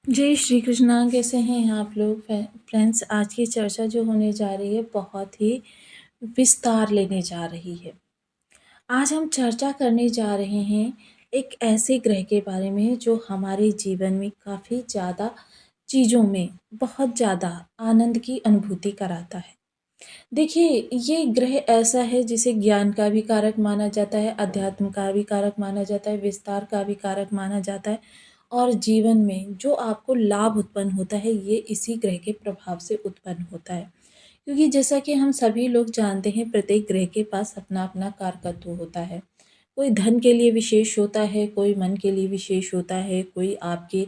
जय श्री कृष्णा। कैसे हैं आप लोग फ्रेंड्स? आज की चर्चा जो होने जा रही है बहुत ही विस्तार लेने जा रही है। आज हम चर्चा करने जा रहे हैं एक ऐसे ग्रह के बारे में जो हमारे जीवन में काफ़ी ज़्यादा चीज़ों में बहुत ज़्यादा आनंद की अनुभूति कराता है। देखिए, ये ग्रह ऐसा है जिसे ज्ञान का भी कारक माना जाता है, अध्यात्म का भी कारक माना जाता है, विस्तार का भी कारक माना जाता है और जीवन में जो आपको लाभ उत्पन्न होता है, ये इसी ग्रह के प्रभाव से उत्पन्न होता है। क्योंकि जैसा कि हम सभी लोग जानते हैं, प्रत्येक ग्रह के पास अपना-अपना कारकत्व होता है। कोई धन के लिए विशेष होता है, कोई मन के लिए विशेष होता है, कोई आपके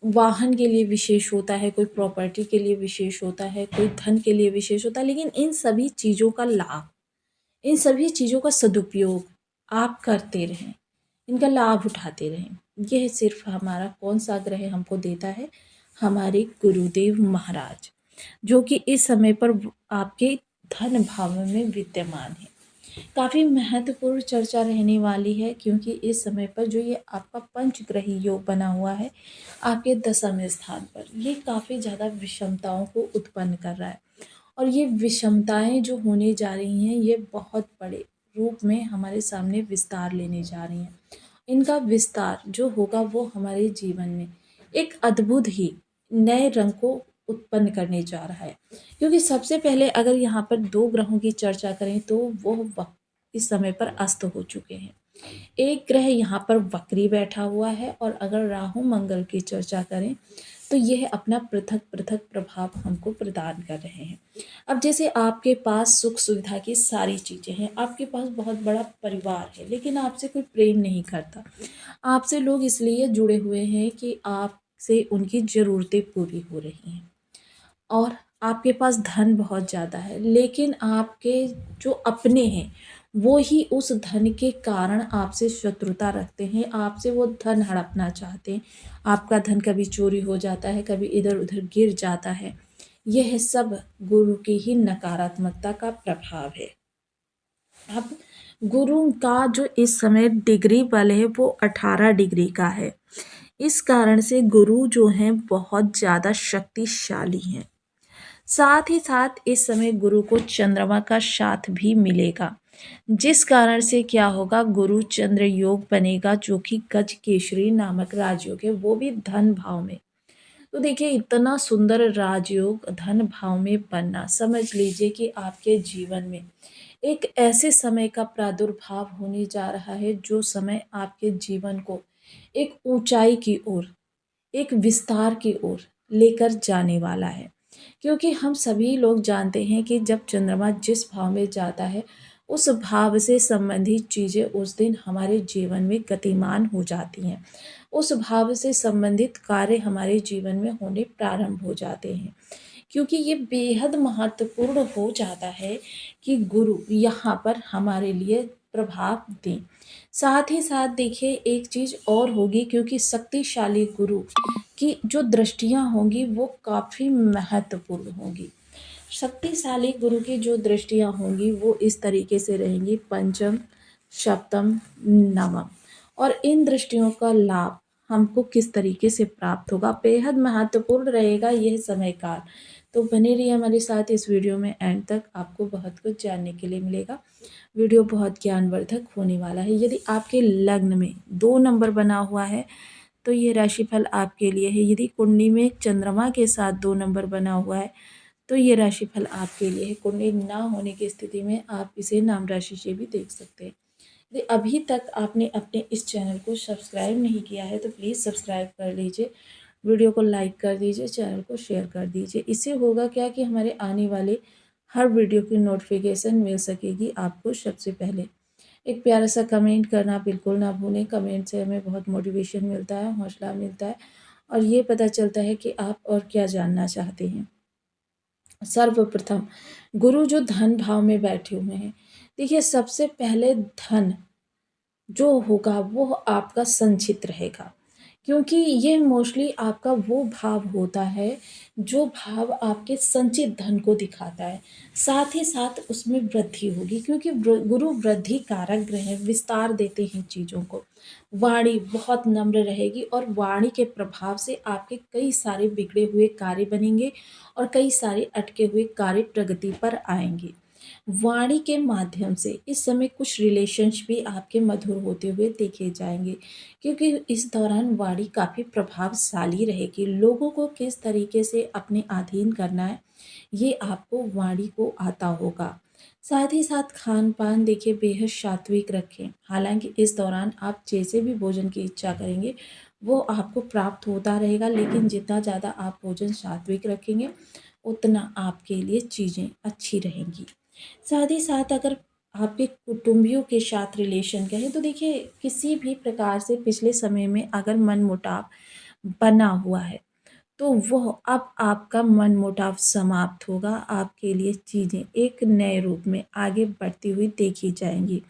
वाहन के लिए विशेष होता है, कोई प्रॉपर्टी के लिए विशेष होता है, कोई धन के लिए विशेष होता है, लेकिन इन सभी चीज़ों का लाभ, इन सभी चीज़ों का सदुपयोग आप करते रहें, इनका लाभ उठाते रहें। यह सिर्फ़ हमारा कौन-सा ग्रह हमको देता है? हमारे गुरुदेव महाराज, जो कि इस समय पर आपके धन भाव में विद्यमान हैं। काफ़ी महत्वपूर्ण चर्चा रहने वाली है क्योंकि इस समय पर जो ये आपका पंचग्रही योग बना हुआ है आपके दसम स्थान पर, ये काफ़ी ज़्यादा विषमताओं को उत्पन्न कर रहा है और ये विषमताएं जो होने जा रही हैं ये बहुत बड़े रूप में हमारे सामने विस्तार लेने जा रही हैं। इनका विस्तार जो होगा वो हमारे जीवन में एक अद्भुत ही नए रंग को उत्पन्न करने जा रहा है। क्योंकि सबसे पहले अगर यहाँ पर 2 ग्रहों की चर्चा करें तो वो इस समय पर अस्त हो चुके हैं। एक ग्रह यहाँ पर वक्री बैठा हुआ है और अगर राहु मंगल की चर्चा करें तो यह अपना पृथक-पृथक प्रभाव हमको प्रदान कर रहे हैं। अब जैसे आपके पास सुख-सुविधा की सारी चीज़ें हैं, आपके पास बहुत बड़ा परिवार है, लेकिन आपसे कोई प्रेम नहीं करता। आपसे लोग इसलिए जुड़े हुए हैं कि आपसे उनकी ज़रूरतें पूरी हो रही हैं और आपके पास धन बहुत ज़्यादा है, लेकिन आपके जो अपने हैं, वो ही उस धन के कारण आपसे शत्रुता रखते हैं, आपसे वो धन हड़पना चाहते हैं। आपका धन कभी चोरी हो जाता है, कभी इधर-उधर गिर जाता है। यह सब गुरु की ही नकारात्मकता का प्रभाव है। अब गुरु का जो इस समय डिग्री बल है वो 18 डिग्री का है। इस कारण से गुरु जो हैं बहुत ज़्यादा शक्तिशाली हैं। साथ ही साथ इस समय गुरु को चंद्रमा का साथ भी मिलेगा, जिस कारण से क्या होगा, गुरु चंद्र योग बनेगा जो कि गज केसरी नामक राजयोग है, वो भी धन भाव में। तो देखिए, इतना सुंदर राजयोग धन भाव में बनना, समझ लीजिए कि आपके जीवन में एक ऐसे समय का प्रादुर्भाव होने जा रहा है जो समय आपके जीवन को एक ऊंचाई की ओर, एक विस्तार की ओर लेकर जाने वाला है। क्योंकि हम सभी लोग जानते हैं कि जब चंद्रमा जिस भाव में जाता है, उस भाव से संबंधित चीज़ें उस दिन हमारे जीवन में गतिमान हो जाती हैं। उस भाव से संबंधित कार्य हमारे जीवन में होने प्रारंभ हो जाते हैं। क्योंकि ये बेहद महत्वपूर्ण हो जाता है कि गुरु यहाँ पर हमारे लिए प्रभाव दें। साथ ही साथ देखिए, एक चीज़ और होगी, क्योंकि शक्तिशाली गुरु की जो दृष्टियाँ होंगी वो काफ़ी महत्वपूर्ण होंगी। शक्तिशाली गुरु की जो दृष्टियाँ होंगी वो इस तरीके से रहेंगी: पंचम, सप्तम, नवम। और इन दृष्टियों का लाभ हमको किस तरीके से प्राप्त होगा, बेहद महत्वपूर्ण रहेगा यह समय काल। तो बने रहिए हमारे साथ इस वीडियो में एंड तक, आपको बहुत कुछ जानने के लिए मिलेगा। वीडियो बहुत ज्ञानवर्धक होने वाला है। यदि आपके लग्न में 2 नंबर बना हुआ है तो ये राशिफल आपके लिए है। यदि कुंडली में चंद्रमा के साथ 2 नंबर बना हुआ है तो ये राशिफल आपके लिए है। कुंडली ना होने की स्थिति में आप इसे नाम राशि से भी देख सकते हैं। यदि अभी तक आपने अपने इस चैनल को सब्सक्राइब नहीं किया है तो प्लीज़ सब्सक्राइब कर लीजिए, वीडियो को लाइक कर दीजिए, चैनल को शेयर कर दीजिए। इससे होगा क्या कि हमारे आने वाले हर वीडियो की नोटिफिकेशन मिल सकेगी आपको सबसे पहले। एक प्यारा सा कमेंट करना बिल्कुल ना भूलें। कमेंट से हमें बहुत मोटिवेशन मिलता है, हौसला मिलता है और ये पता चलता है कि आप और क्या जानना चाहते हैं। सर्वप्रथम गुरु जो धन भाव में बैठे हुए हैं, देखिए सबसे पहले धन जो होगा वो आपका संचित रहेगा। क्योंकि ये मोस्टली आपका वो भाव होता है जो भाव आपके संचित धन को दिखाता है। साथ ही साथ उसमें वृद्धि होगी क्योंकि गुरु वृद्धि कारक ग्रह हैं, विस्तार देते हैं चीज़ों को। वाणी बहुत नम्र रहेगी और वाणी के प्रभाव से आपके कई सारे बिगड़े हुए कार्य बनेंगे और कई सारे अटके हुए कार्य प्रगति पर आएंगे। वाणी के माध्यम से इस समय कुछ रिलेशंस भी आपके मधुर होते हुए देखे जाएंगे क्योंकि इस दौरान वाणी काफ़ी प्रभावशाली रहेगी। लोगों को किस तरीके से अपने अधीन करना है ये आपको वाणी को आता होगा। साथ ही साथ खान पान देखिए बेहद सात्विक रखें। हालांकि इस दौरान आप जैसे भी भोजन की इच्छा करेंगे वो आपको प्राप्त होता रहेगा, लेकिन जितना ज़्यादा आप भोजन सात्विक रखेंगे उतना आपके लिए चीज़ें अच्छी रहेंगी। साथ ही साथ अगर आपके कुटुंबियों के साथ रिलेशन कहें तो देखिए किसी भी प्रकार से पिछले समय में अगर मनमुटाव बना हुआ है तो वह अब आपका मनमुटाव समाप्त होगा। आपके लिए चीज़ें एक नए रूप में आगे बढ़ती हुई देखी जाएंगी।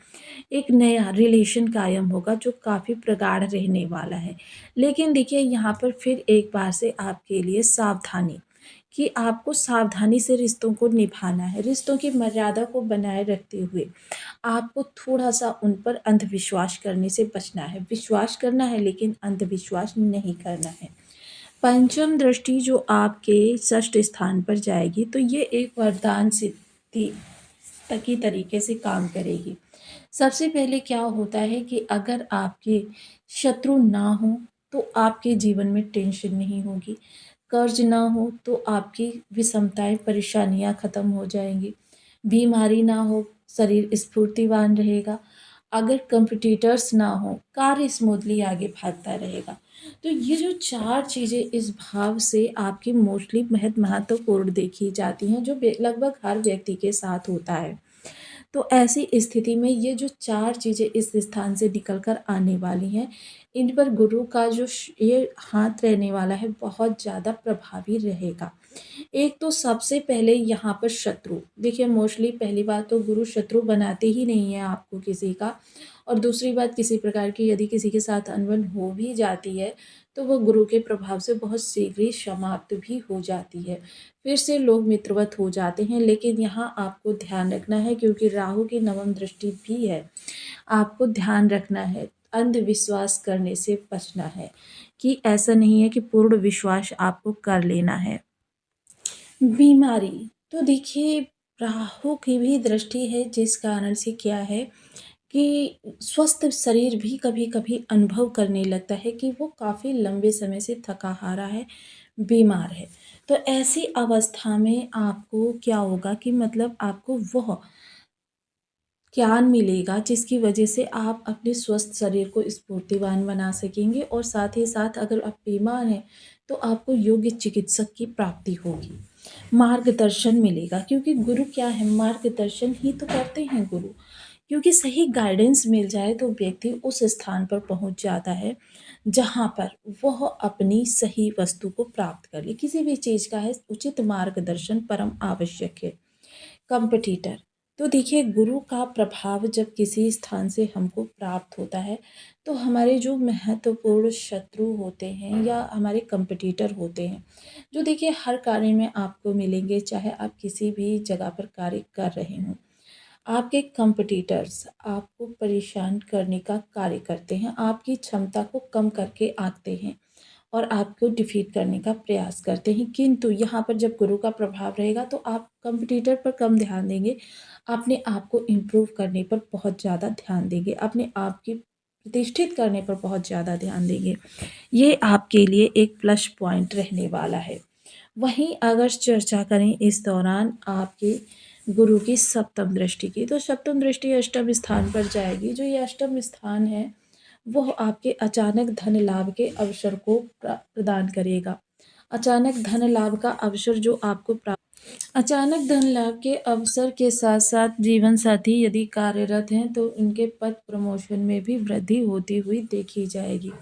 एक नया रिलेशन कायम होगा जो काफ़ी प्रगाढ़ रहने वाला है। लेकिन देखिए यहाँ पर फिर एक बार से आपके लिए सावधानी कि आपको सावधानी से रिश्तों को निभाना है। रिश्तों की मर्यादा को बनाए रखते हुए आपको थोड़ा-सा उन पर अंधविश्वास करने से बचना है। विश्वास करना है लेकिन अंधविश्वास नहीं करना है। पंचम दृष्टि जो आपके षष्ठ स्थान पर जाएगी तो ये एक वरदान सिद्धि की तरीके से काम करेगी। सबसे पहले क्या होता है कि अगर आपके शत्रु ना हो तो आपके जीवन में टेंशन नहीं होगी। कर्ज ना हो तो आपकी विषमताएँ, परेशानियाँ ख़त्म हो जाएँगी। बीमारी ना हो, शरीर स्फूर्तिवान रहेगा। अगर कॉम्पिटिटर्स ना हो, कार्य स्मूथली आगे भागता रहेगा। तो ये जो 4 चीज़ें इस भाव से आपकी मोस्टली महत्वपूर्ण देखी जाती हैं, जो लगभग हर व्यक्ति के साथ होता है। तो ऐसी स्थिति में ये जो 4 चीज़ें इस स्थान से निकल कर आने वाली हैं, इन पर गुरु का जो ये हाथ रहने वाला है बहुत ज़्यादा प्रभावी रहेगा। एक तो सबसे पहले यहाँ पर शत्रु, देखिए मोस्टली पहली बात तो गुरु शत्रु बनाते ही नहीं है आपको किसी का, और दूसरी बात किसी प्रकार की यदि किसी के साथ अनबन हो भी जाती है तो वह गुरु के प्रभाव से बहुत शीघ्र ही समाप्त भी हो जाती है। फिर से लोग मित्रवत हो जाते हैं, लेकिन यहाँ आपको ध्यान रखना है क्योंकि राहु की नवम दृष्टि भी है। आपको ध्यान रखना है, अंधविश्वास करने से बचना है कि ऐसा नहीं है कि पूर्ण विश्वास आपको कर लेना है। बीमारी, तो देखिए राहु की भी दृष्टि है जिस कारण से क्या है कि स्वस्थ शरीर भी कभी-कभी अनुभव करने लगता है कि वो काफ़ी लंबे समय से थका-हारा है, बीमार है। तो ऐसी अवस्था में आपको क्या होगा कि मतलब आपको वह ज्ञान मिलेगा जिसकी वजह से आप अपने स्वस्थ शरीर को स्फूर्तिवान बना सकेंगे और साथ ही साथ अगर आप बीमार हैं तो आपको योग्य चिकित्सक की प्राप्ति होगी। मार्गदर्शन मिलेगा क्योंकि गुरु क्या है, मार्गदर्शन ही तो करते हैं गुरु। क्योंकि सही गाइडेंस मिल जाए तो व्यक्ति उस स्थान पर पहुंच जाता है जहां पर वह अपनी सही वस्तु को प्राप्त कर ले। किसी भी चीज़ का है उचित मार्गदर्शन परम आवश्यक है। कंपटीटर, तो देखिए गुरु का प्रभाव जब किसी स्थान से हमको प्राप्त होता है तो हमारे जो महत्वपूर्ण शत्रु होते हैं या हमारे कंपटीटर होते हैं, जो देखिए हर कार्य में आपको मिलेंगे, चाहे आप किसी भी जगह पर कार्य कर रहे हों, आपके कंपटीटर्स आपको परेशान करने का कार्य करते हैं, आपकी क्षमता को कम करके आंकते हैं और आपको डिफीट करने का प्रयास करते हैं। किंतु यहाँ पर जब गुरु का प्रभाव रहेगा तो आप कंपटीटर पर कम ध्यान देंगे, अपने आप को इम्प्रूव करने पर बहुत ज़्यादा ध्यान देंगे, अपने आप की प्रतिष्ठित करने पर बहुत ज़्यादा ध्यान देंगे। ये आपके लिए एक प्लस पॉइंट रहने वाला है। वहीं अगर चर्चा करें इस दौरान आपके गुरु की सप्तम दृष्टि की, तो सप्तम दृष्टि अष्टम स्थान पर जाएगी। जो ये अष्टम स्थान है वह आपके अचानक धन लाभ के अवसर को प्रदान करेगा। अचानक धन लाभ का अवसर जो आपको अचानक धन लाभ के अवसर के साथ साथ जीवन साथी यदि कार्यरत हैं तो उनके पद प्रमोशन में भी वृद्धि होती हुई देखी जाएगी।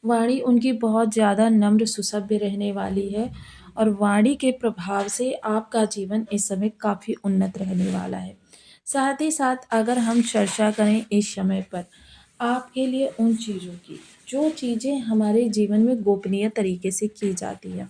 वाणी उनकी बहुत ज़्यादा नम्र सुसभ्य रहने वाली है और वाणी के प्रभाव से आपका जीवन इस समय काफ़ी उन्नत रहने वाला है। साथ ही साथ अगर हम चर्चा करें इस समय पर आपके लिए उन चीज़ों की जो चीज़ें हमारे जीवन में गोपनीय तरीके से की जाती है,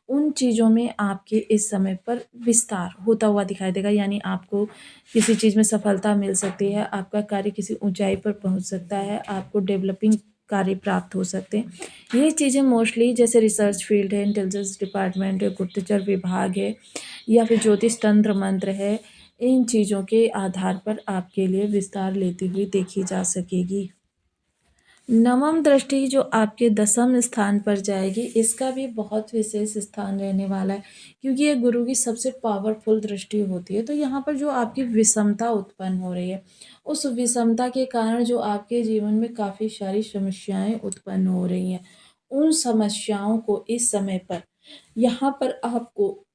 उन चीज़ों में आपके इस समय पर विस्तार होता हुआ दिखाई देगा। यानी आपको किसी चीज़ में सफलता मिल सकती है, आपका कार्य किसी ऊँचाई पर पहुँच सकता है, आपको डेवलपिंग कार्य प्राप्त हो सकते हैं। ये चीज़ें मोस्टली जैसे रिसर्च फील्ड है, इंटेलिजेंस डिपार्टमेंट है, गुप्तचर विभाग है या फिर ज्योतिष तंत्र मंत्र है, इन चीज़ों के आधार पर आपके लिए विस्तार लेती हुई देखी जा सकेगी। नवम दृष्टि जो आपके दसम स्थान पर जाएगी, इसका भी बहुत विशेष स्थान रहने वाला है, क्योंकि ये गुरु की सबसे पावरफुल दृष्टि होती है। तो यहाँ पर जो आपकी विषमता उत्पन्न हो रही है, उस विषमता के कारण जो आपके जीवन में काफ़ी सारी समस्याएं उत्पन्न हो रही हैं, उन समस्याओं को इस समय पर यहाँ पर आपको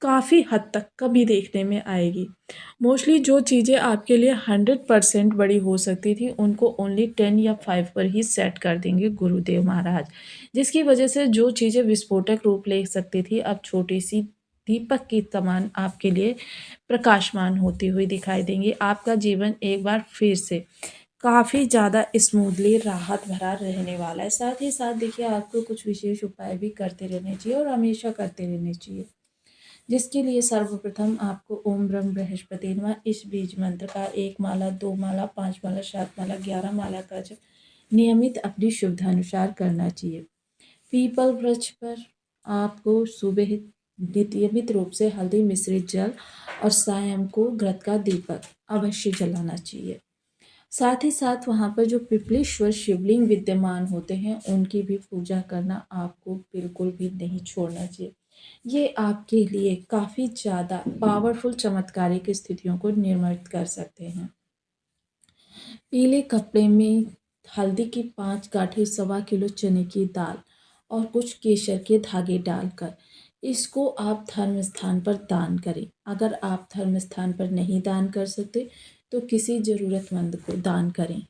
काफ़ी हद तक कमी देखने में आएगी। मोस्टली जो चीज़ें आपके लिए 100% बड़ी हो सकती थी, उनको ओनली 10 या 5 पर ही सेट कर देंगे गुरुदेव महाराज। जिसकी वजह से जो चीज़ें विस्फोटक रूप ले सकती थी, अब छोटी-सी दीपक की समान आपके लिए प्रकाशमान होती हुई दिखाई देंगी। आपका जीवन एक बार फिर से काफ़ी ज़्यादा स्मूथली राहत भरा रहने वाला है। साथ ही साथ देखिए, आपको कुछ विशेष उपाय भी करते रहने चाहिए और हमेशा करते रहने चाहिए। जिसके लिए सर्वप्रथम आपको ओम ब्रह्म बृहस्पति नमः इस बीज मंत्र का 1 माला, 2 माला, 5 माला, 7 माला, 11 माला का जप नियमित अपनी सुविधानुसार करना चाहिए। पीपल वृक्ष पर आपको सुबह नियमित रूप से हल्दी मिश्रित जल और शाम को घृत का दीपक अवश्य जलाना चाहिए। साथ ही साथ वहाँ पर जो पिपलेश्वर शिवलिंग विद्यमान होते हैं, उनकी भी पूजा करना आपको बिल्कुल भी नहीं छोड़ना चाहिए। ये आपके लिए काफ़ी ज़्यादा पावरफुल चमत्कारिक स्थितियों को निर्मित कर सकते हैं। पीले कपड़े में हल्दी की 5 गांठें, 1.25 किलो चने की दाल और कुछ केसर के धागे डालकर इसको आप धर्म स्थान पर दान करें। अगर आप धर्म स्थान पर नहीं दान कर सकते, तो किसी ज़रूरतमंद को दान करें।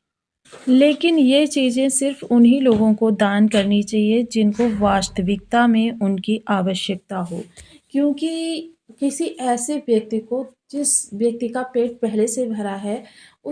लेकिन ये चीज़ें सिर्फ उन्हीं लोगों को दान करनी चाहिए जिनको वास्तविकता में उनकी आवश्यकता हो, क्योंकि किसी ऐसे व्यक्ति को जिस व्यक्ति का पेट पहले से भरा है,